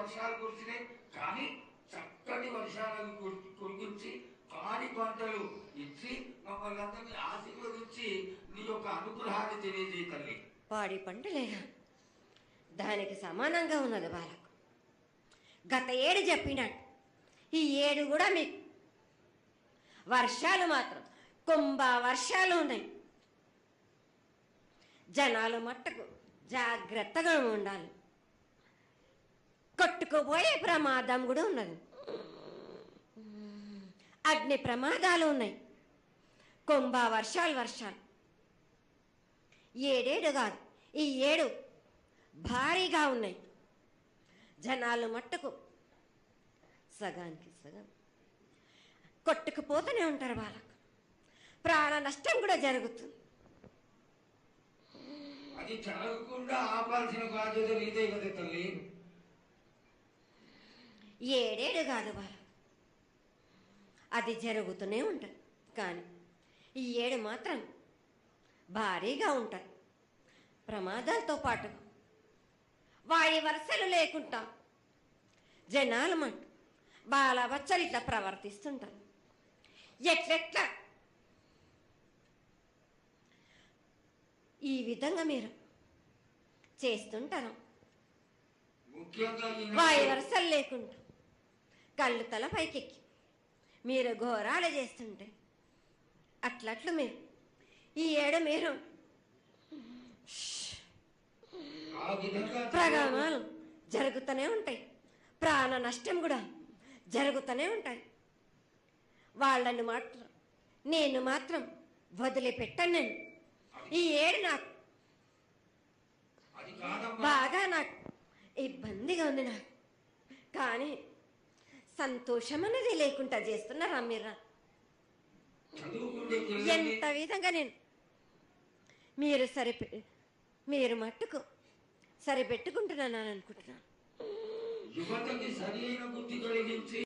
వర్షాలు కురిసినాయి, కానీ చక్కటి వర్షాలను కురిపించి పాడి పంటలు ఇచ్చి మమ్మల్ని అందరినీ ఆశీర్వదించి నీ యొక్క అనుగ్రహాన్ని తెలియజేయ తల్లి. పాడి పంటలేనా? దానికి సమానంగా ఉన్నది బాలకు. గత ఏడు చెప్పినట్టు ఈ ఏడు కూడా మీకు వర్షాలు మాత్రం కుంభ వర్షాలు ఉన్నాయి. జనాలు మట్టుకు జాగ్రత్తగా ఉండాలి. కొట్టుకుపోయే ప్రమాదం కూడా ఉన్నది. అగ్ని ప్రమాదాలు ఉన్నాయి. కుంభ వర్షాలు ఏడేడు కాదు, ఈ ఏడు భారీగా ఉన్నాయి. జనాలు మట్టుకు సగానికి సగం కొట్టుకుపోతూనే ఉంటారు. వాళ్ళకు ప్రాణ నష్టం కూడా జరుగుతుంది. అది జరగకుండా ఆపాల్సిన బాధ్యత నీదే కదా తల్లి. ఏడేడు కాదు వాళ్ళకు, అది జరుగుతూనే ఉంటుంది. కానీ ఈ ఏడు మాత్రం భారీగా ఉంటాయి. ప్రమాదాలతో పాటు వాడి వరుసలు లేకుండా జనాలు మట్టు బాలబచ్చలు ఇట్లా ప్రవర్తిస్తుంటారు. ఎట్లెట్లా ఈ విధంగా మీరు చేస్తుంటారు. వాడి వరుసలు లేకుండా కళ్ళు తల పైకెక్కి మీరు ఘోరాలు చేస్తుంటే అట్లట్లు మీరు ఈ ఏడు మీరు ప్రమాదాలు జరుగుతూనే ఉంటాయి. ప్రాణ నష్టం కూడా జరుగుతూనే ఉంటాయి. వాళ్ళని మాత్రం నేను మాత్రం వదిలిపెట్టను. నేను ఈ ఏడు నాకు బాగా నాకు ఇబ్బందిగా ఉంది. నాకు కానీ సంతోషం అనేది లేకుండా చేస్తున్నారా మీరు? ఎంత విధంగా నేను మీరు మట్టుకు సరిపెట్టుకుంటున్నాను అనుకుంటున్నాను. యువతకి సరైన బుద్ధి కలిగించి